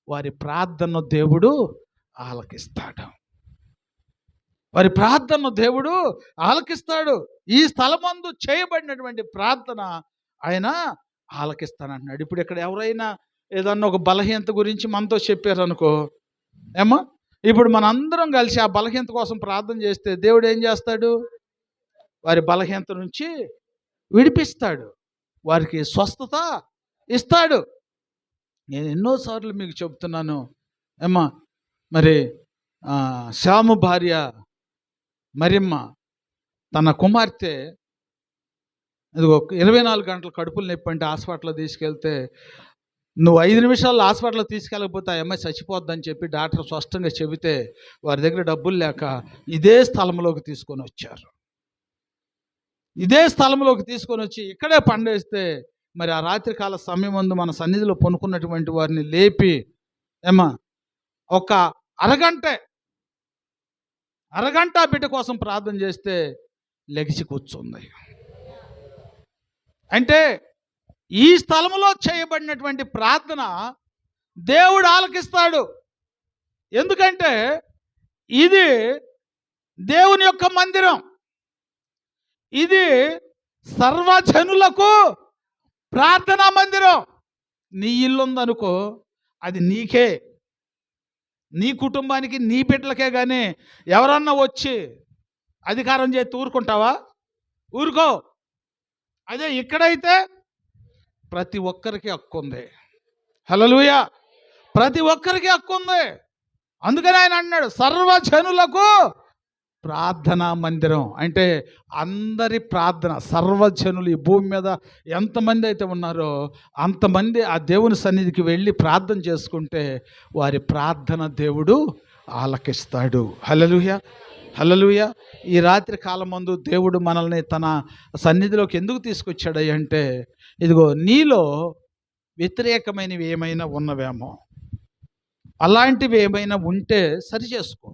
వారి ప్రార్థన దేవుడు ఆలకిస్తాడు. వారి ప్రార్థన దేవుడు ఆలకిస్తాడు. ఈ స్థలమందు చేయబడినటువంటి ప్రార్థన ఆయన ఆలకిస్తానంటున్నాడు. ఇప్పుడు ఇక్కడ ఎవరైనా ఏదన్నా ఒక బలహీనత గురించి మనతో చెప్పారనుకో, ఏమో ఇప్పుడు మనందరం కలిసి ఆ బలహీనత కోసం ప్రార్థన చేస్తే దేవుడు ఏం చేస్తాడు? వారి బలహీనత నుంచి విడిపిస్తాడు, వారికి స్వస్థత ఇస్తాడు. నేను ఎన్నోసార్లు మీకు చెప్తున్నాను, మరి శ్యాము భార్య మరియమ్మ తన కుమార్తె ఇదిగో 24 గంటలు కడుపులు నొప్పి అంటే హాస్పిటల్లో తీసుకెళ్తే, నువ్వు 5 నిమిషాల్లో హాస్పిటల్లో తీసుకెళ్ళకపోతే ఆ అమ్మాయి చచ్చిపోద్దని చెప్పి డాక్టర్ స్పష్టంగా చెబితే వారి దగ్గర డబ్బులు లేక ఇదే స్థలంలోకి తీసుకొని వచ్చారు. ఇదే స్థలంలోకి తీసుకొని వచ్చి ఇక్కడే పండేస్తే మరి ఆ రాత్రికాల సమయం ముందు మన సన్నిధిలో పనుకున్నటువంటి వారిని లేపి ఒక అరగంట బిడ్డ కోసం ప్రార్థన చేస్తే లెగిసి కూర్చుంది. అంటే ఈ స్థలంలో చేయబడినటువంటి ప్రార్థన దేవుడు ఆలకిస్తాడు. ఎందుకంటే ఇది దేవుని యొక్క మందిరం, ఇది సర్వజనులకు ప్రార్థనా మందిరం. నీ ఇల్లు ఉందనుకో, అది నీకే, నీ కుటుంబానికి, నీ బిడ్డలకే. కానీ ఎవరన్నా వచ్చి అధికారం చేసి ఊరుకుంటావా? ఊరుకో. అదే ఇక్కడైతే ప్రతి ఒక్కరికి హక్కు ఉంది. హల్లెలూయా, ప్రతి ఒక్కరికి హక్కు ఉంది. అందుకని ఆయన అన్నాడు సర్వజనులకు ప్రార్థనా మందిరం. అంటే అందరి ప్రార్థన, సర్వజనులు ఈ భూమి మీద ఎంతమంది అయితే ఉన్నారో అంతమంది ఆ దేవుని సన్నిధికి వెళ్ళి ప్రార్థన చేసుకుంటే వారి ప్రార్థన దేవుడు ఆలకిస్తాడు. హల్లెలూయా, హల్లెలూయా. ఈ రాత్రి కాలమందు దేవుడు మనల్ని తన సన్నిధిలోకి ఎందుకు తీసుకొచ్చాడు అంటే, ఇదిగో నీలో వ్యతిరేకమైనవి ఏమైనా ఉన్నవేమో, అలాంటివి ఏమైనా ఉంటే సరి చేసుకో.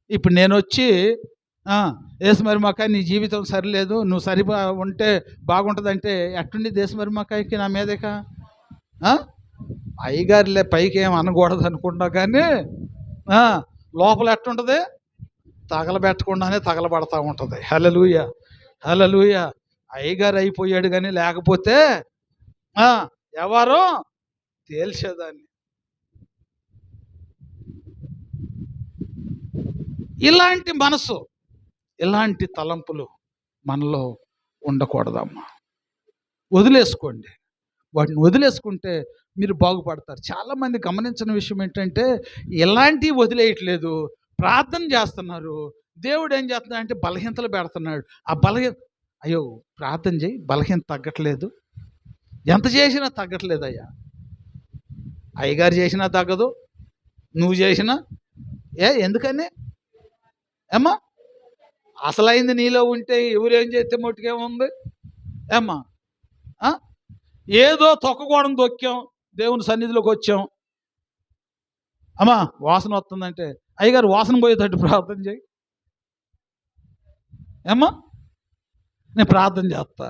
ఇప్పుడు నేను వచ్చి దేశమరిమకాయ నీ జీవితం సరిలేదు, నువ్వు ఉంటే బాగుంటుందంటే ఎట్టుండి దేశమరిమకాయకి నా మీదక అయ్యగారులే పైకి ఏం అనకూడదు అనుకుంటా కానీ లోపల ఎట్టుంటుంది, తగలబెట్టకుండానే తగలబడతా ఉంటుంది. హల్లెలూయ, హల్లెలూయ. అయ్యగారు అయిపోయాడు కానీ లేకపోతే ఎవరో తేల్చేదాన్ని. ఇలాంటి మనసు, ఇలాంటి తలంపులు మనలో ఉండకూడదమ్మా. వదిలేసుకోండి. వాటిని వదిలేసుకుంటే మీరు బాగుపడతారు. చాలామంది గమనించిన విషయం ఏంటంటే ఇలాంటివి వదిలేయట్లేదు, ప్రార్థన చేస్తున్నారు. దేవుడు ఏం చేస్తున్నాడు అంటే బలహీనతలు పెడుతున్నాడు. ఆ అయ్యో ప్రార్థన చేయి, బలహీనత తగ్గట్లేదు. ఎంత చేసినా తగ్గట్లేదు అయ్యా. అయ్యగారు చేసినా తగ్గదు, నువ్వు చేసినా. ఎందుకని ఏమ్మా? అసలైంది నీలో ఉంటే ఎవరేం చేస్తే మట్టుకేముంది ఏమ్మా? ఏదో తొక్కకూడదు దొక్కాం, దేవుని సన్నిధిలోకి వచ్చాం. అమ్మా వాసన వస్తుందంటే అయ్యగారు వాసన పోయేటట్టు ప్రార్థన చేయి. ఏమ్మా? నేను ప్రార్థన చేస్తా.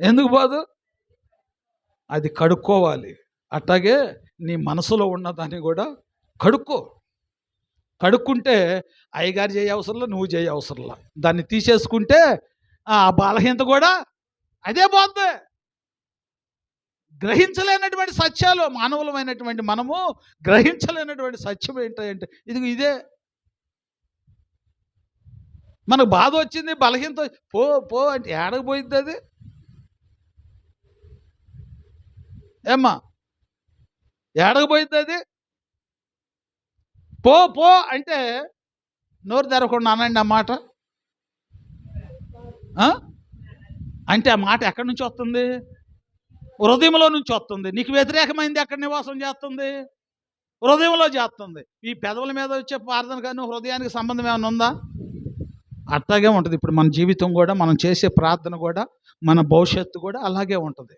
ఎందుకు పోదు? అది కడుక్కోవాలి. అట్లాగే నీ మనసులో ఉన్నదాన్ని కూడా కడుక్కుంటే అయ్యగారు చేయ అవసరంలా, నువ్వు చేయ అవసరంలా. దాన్ని తీసేసుకుంటే ఆ బలహీనత కూడా అదే పోద్ది. గ్రహించలేనటువంటి సత్యాలు, మానవులమైనటువంటి మనము గ్రహించలేనటువంటి సత్యం ఏంటంటే ఇదే. మనకు బాధ వచ్చింది, బలహీనత పో అంటే ఏడకపోయింది అది ఏమ్మా? ఏడకపోయింది అది. పో అంటే నోరు తెరవకుండా అనండి ఆ మాట. అంటే ఆ మాట ఎక్కడి నుంచి వస్తుంది? హృదయంలో నుంచి వస్తుంది. నీకు వ్యతిరేకమైంది ఎక్కడ నివాసం చేస్తుంది? హృదయంలో చేస్తుంది. ఈ పెదవుల మీద వచ్చే ప్రార్థన కానీ హృదయానికి సంబంధం ఏమైనా ఉందా? అట్లాగే ఉంటుంది. ఇప్పుడు మన జీవితం కూడా, మనం చేసే ప్రార్థన కూడా, మన భవిష్యత్తు కూడా అలాగే ఉంటుంది.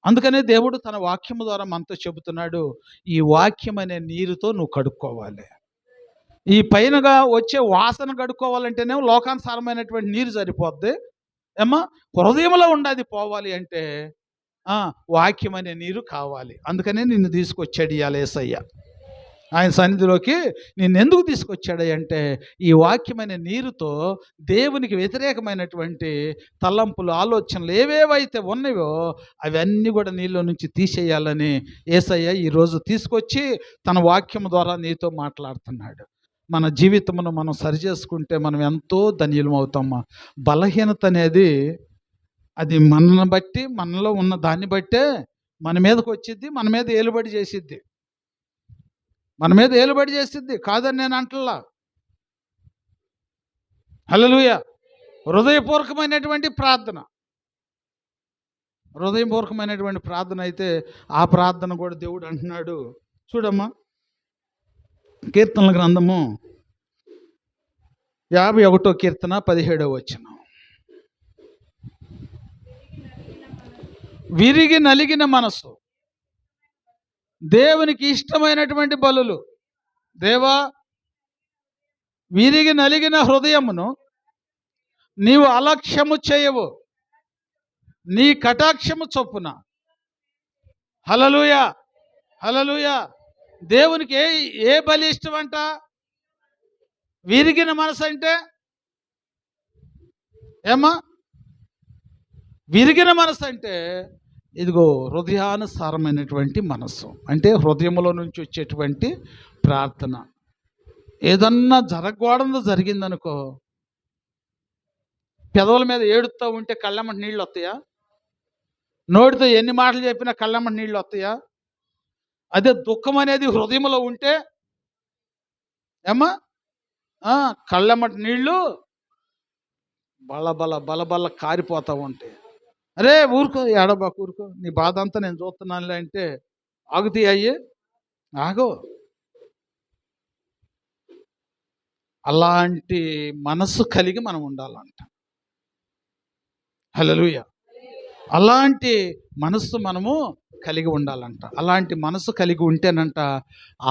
అందుకనే దేవుడు తన వాక్యము ద్వారా మనతో చెబుతున్నాడు, ఈ వాక్యం అనే నీరుతో నువ్వు కడుక్కోవాలి. ఈ పైనగా వచ్చే వాసన కడుక్కోవాలంటేనే లోకానుసారమైనటువంటి నీరు సరిపోద్ది ఏమ్మా? హృదయంలో ఉండేది పోవాలి అంటే వాక్యం అనే నీరు కావాలి. అందుకనే నిన్ను తీసుకొచ్చాడు ఇవాళ యేసయ్య. ఆయన సన్నిధిలోకి నిన్ను ఎందుకు తీసుకొచ్చాడు అంటే ఈ వాక్యమైన నీరుతో దేవునికి వ్యతిరేకమైనటువంటి తలంపులు, ఆలోచనలు ఏవేవైతే ఉన్నాయో అవన్నీ కూడా నీలో నుంచి తీసేయాలని యేసయ్య ఈరోజు తీసుకొచ్చి తన వాక్యం ద్వారా నీతో మాట్లాడుతున్నాడు. మన జీవితమును మనం సరిచేసుకుంటే మనం ఎంతో ధన్యులం అవుతామా. బలహీనత అనేది అది మనల్ని బట్టి, మనలో ఉన్న దాన్ని బట్టే మన మీదకి వచ్చిద్ది, మన మీద ఏలుబడి చేసిద్ది. కాదని నేను అంటల్లా. హల్లెలూయ. హృదయపూర్వకమైనటువంటి ప్రార్థన అయితే ఆ ప్రార్థన కూడా దేవుడు అంటున్నాడు. చూడమ్మా, కీర్తనల గ్రంథము 51వ కీర్తన 17వ వచనం. విరిగి నలిగిన మనసు దేవునికి ఇష్టమైనటువంటి బలులు. దేవా, విరిగి నలిగిన హృదయమును నీవు అలక్ష్యము చేయవు, నీ కటాక్షము చొప్పున. హల్లెలూయా, హల్లెలూయా. దేవునికి ఏ బలి ఇష్టం అంట? విరిగిన మనసు అంటే ఏమ్మా? విరిగిన మనసు అంటే ఇదిగో హృదయానుసారమైనటువంటి మనసు, అంటే హృదయంలో నుంచి వచ్చేటువంటి ప్రార్థన. ఏదన్నా జరగకూడదు జరిగిందనుకో, పెదవుల మీద ఏడుస్తూ ఉంటే కళ్ళమ్మటి నీళ్ళు వస్తాయా? నోటితో ఎన్ని మాటలు చెప్పినా కళ్ళమ్మటి నీళ్ళు వస్తాయా? అదే దుఃఖం అనేది హృదయంలో ఉంటే ఏమ్మా, కళ్ళమ్మటి నీళ్ళు బలబల కారిపోతూ ఉంటాయి. అరే ఊరుకో, ఏడబాకు, ఊరుకో, నీ బాధ అంతా నేను చూస్తున్నానులే అంటే ఆగుతాయి అయ్యి? ఆగో. అలాంటి మనస్సు కలిగి మనం ఉండాలంట. హల్లెలూయ. అలాంటి మనస్సు మనము కలిగి ఉండాలంట. అలాంటి మనసు కలిగి ఉంటేనంట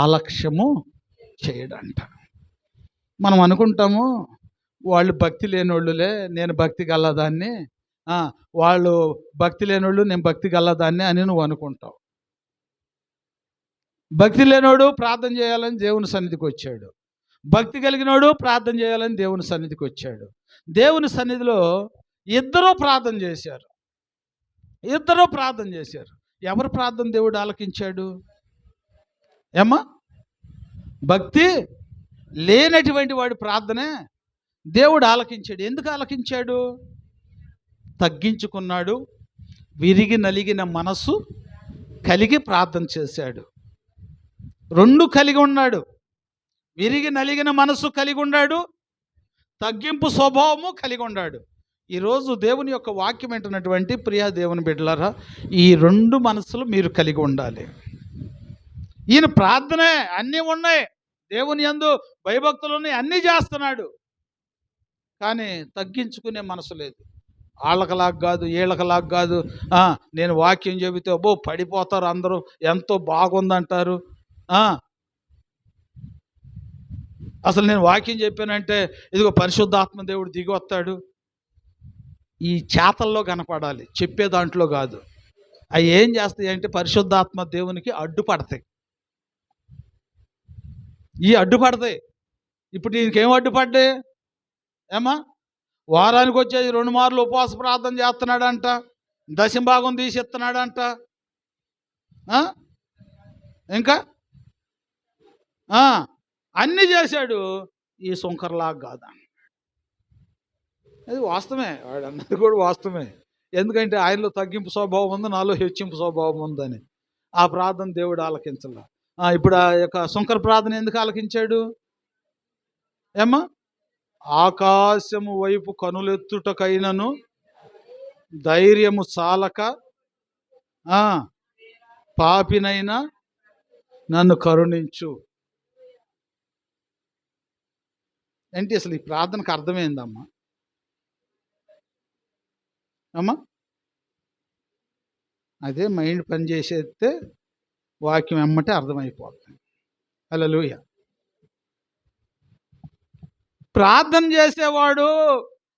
ఆలక్ష్యము చేయడంట. మనం అనుకుంటాము వాళ్ళు భక్తి లేనోళ్ళులే, నేను భక్తి గలదాన్ని, వాళ్ళు భక్తి లేనోళ్ళు, నేను భక్తి గలదాన్ని అని నువ్వు అనుకుంటావు. భక్తి లేనోడు ప్రార్థన చేయాలని దేవుని సన్నిధికి వచ్చాడు. భక్తి కలిగినోడు ప్రార్థన చేయాలని దేవుని సన్నిధికి వచ్చాడు. దేవుని సన్నిధిలో ఇద్దరూ ప్రార్థన చేశారు. ఎవరు ప్రార్థన దేవుడు ఆలకించాడు? ఏమ్మా? భక్తి లేనటువంటి వాడి ప్రార్థనే దేవుడు ఆలకించాడు. ఎందుకు ఆలకించాడు? తగ్గించుకున్నాడు, విరిగి నలిగిన మనసు కలిగి ప్రార్థన చేశాడు. రెండు కలిగి ఉన్నాడు. విరిగి నలిగిన మనసు కలిగి ఉన్నాడు, తగ్గింపు స్వభావము కలిగి ఉన్నాడు. ఈరోజు దేవుని యొక్క వాక్యం ఏంటన్నటువంటి ప్రియా దేవుని బిడ్డలారా, ఈ రెండు మనసులు మీరు కలిగి ఉండాలి. ఈయన ప్రార్థనే అన్నీ ఉన్నాయి, దేవుని యందు భయభక్తులు ఉన్నాయి, అన్నీ చేస్తున్నాడు, కానీ తగ్గించుకునే మనసు లేదు. వాళ్ళకలాగా కాదు, వీళ్ళకలాగా కాదు. నేను వాక్యం చెబితే పడిపోతారు అందరూ, ఎంతో బాగుందంటారు. అసలు నేను వాక్యం చెప్పానంటే ఇదిగో పరిశుద్ధాత్మ దేవుడు దిగి వస్తాడు. ఈ చేతల్లో కనపడాలి, చెప్పే దాంట్లో కాదు. అవి ఏం చేస్తాయి అంటే పరిశుద్ధాత్మ దేవునికి అడ్డుపడతాయి. అడ్డుపడతాయి. ఇప్పుడు దీనికేం అడ్డుపడ్డాయి? ఏమా? వారానికి వచ్చేది 2 మార్లు ఉపవాస ప్రార్థన చేస్తున్నాడంట, దశంభాగం తీసి ఇస్తున్నాడంట, ఇంకా అన్నీ చేశాడు. ఈ సుంకర్లాగా కాదా? అది వాస్తవమే, వాడు అన్నది కూడా వాస్తవమే. ఎందుకంటే ఆయనలో తగ్గింపు స్వభావం ఉంది, నాలో హెచ్చింపు స్వభావం ఉందని. ఆ ప్రార్థన దేవుడు ఆలకించాల. ఇప్పుడు ఆ యొక్క సుంకర ప్రార్థన ఎందుకు ఆలకించాడు? ఏమ్మా? ఆకాశము వైపు కనులెత్తుటకైనను ధైర్యము చాలక పాపినైనా నన్ను కరుణించు. ఏంటి అసలు ఈ ప్రార్థనకు అర్థమైందమ్మా? అమ్మా, అదే మైండ్ పని చేసేస్తే వాక్యం ఎమ్మటే అర్థమైపోతుంది. హల్లెలూయా. ప్రార్థన చేసేవాడు,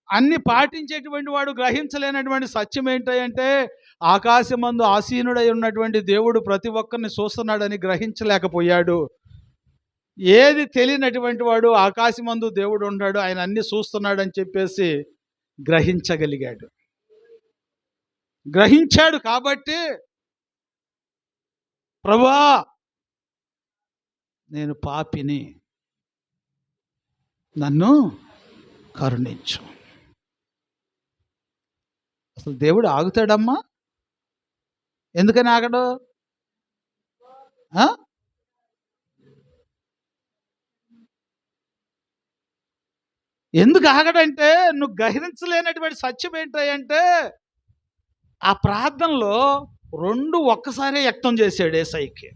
అన్ని పాటించేటువంటి వాడు గ్రహించలేనటువంటి సత్యం ఏంటంటే ఆకాశమందు ఆసీనుడై ఉన్నటువంటి దేవుడు ప్రతి ఒక్కరిని చూస్తున్నాడని గ్రహించలేకపోయాడు. ఏది తెలియనటువంటి వాడు ఆకాశమందు దేవుడు ఉన్నాడు, ఆయన అన్ని చూస్తున్నాడని చెప్పేసి గ్రహించగలిగాడు. గ్రహించాడు కాబట్టి ప్రభువా నేను పాపిని, నన్ను కరుణించు. అసలు దేవుడు ఆగుతాడమ్మా? ఎందుకని ఆగడు? ఎందుకు ఆగడంటే నువ్వు గ్రహించలేనటువంటి సత్యం ఏంటంటే ఆ ప్రార్థనలో 2 ఒక్కసారే వ్యక్తం చేశాడు యేసయ్యకి.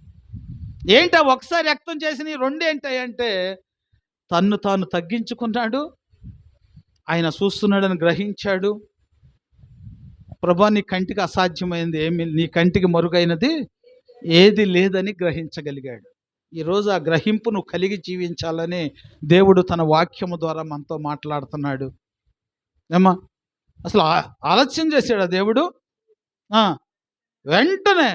ఏంటి ఒకసారి వ్యక్తం చేసిన 2 ఏంటంటే తన్ను తాను తగ్గించుకున్నాడు, ఆయన చూస్తున్నాడని గ్రహించాడు. ప్రభువా నీ కంటికి అసాధ్యమైంది ఏమి, నీ కంటికి మరుగైనది ఏది లేదని గ్రహించగలిగాడు. ఈరోజు ఆ గ్రహింపు నువ్వు కలిగి జీవించాలని దేవుడు తన వాక్యము ద్వారా మనతో మాట్లాడుతున్నాడు. ఏమ్మా? అసలు ఆలస్యం చేశాడు ఆ దేవుడు? వెంటనే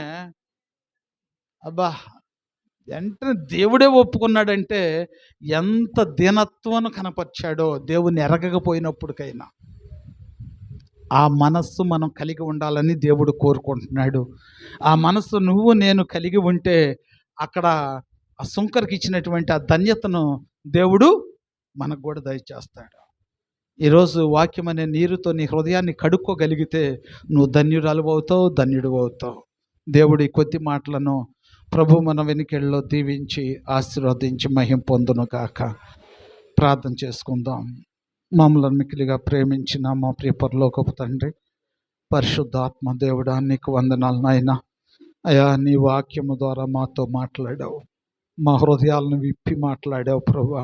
వెంటనే దేవుడే ఒప్పుకున్నాడంటే ఎంత దీనత్వం కనపరిచాడో దేవుని ఎరగకపోయినప్పటికైనా. ఆ మనస్సు మనం కలిగి ఉండాలని దేవుడు కోరుకుంటున్నాడు. ఆ మనస్సు నువ్వు నేను కలిగి ఉంటే అక్కడ ఆ సుంకరికి ఇచ్చినటువంటి ఆ ధన్యతను దేవుడు మనకు కూడా దయచేస్తాడు. ఈరోజు వాక్యం అనే నీరుతో నీ హృదయాన్ని కడుక్కోగలిగితే నువ్వు ధన్యురాలు అవుతావు, ధన్యుడు అవుతావు. దేవుడి కొద్ది మాటలను ప్రభు మన వెనుకెళ్ళలో దీవించి ఆశీర్వదించి మహిమ పొందును గాక. ప్రార్థన చేసుకుందాం. మమ్మల్ని మిక్కిలిగా ప్రేమించిన మా ప్రియ పరలోకపు తండ్రి, పరిశుద్ధాత్మ దేవుడా నీకు వందనాలు నాయనా. అయా నీ వాక్యము ద్వారా మాతో మాట్లాడావు, మా హృదయాలను విప్పి మాట్లాడావు ప్రభువా.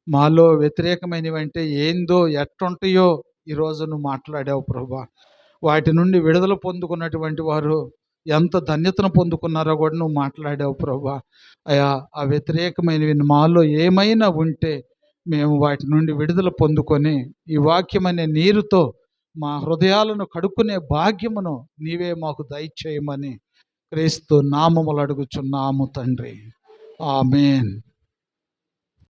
మాలో వ్యతిరేకమైనవంటే ఏందో ఎట్టుంటాయో ఈరోజు నువ్వు మాట్లాడావు ప్రభువా. వాటి నుండి విడుదల పొందుకున్నటువంటి వారు ఎంత ధన్యతను పొందుకున్నారో కూడా నువ్వు మాట్లాడావు ప్రభువా. అయా ఆ వ్యతిరేకమైనవి మాలో ఏమైనా ఉంటే మేము వాటి నుండి విడుదల పొందుకొని ఈ వాక్యం అనే నీరుతో మా హృదయాలను కడుక్కునే భాగ్యమును నీవే మాకు దయచేయమని క్రీస్తు నామములు అడుగుచున్నాము తండ్రి. ఆమేన్.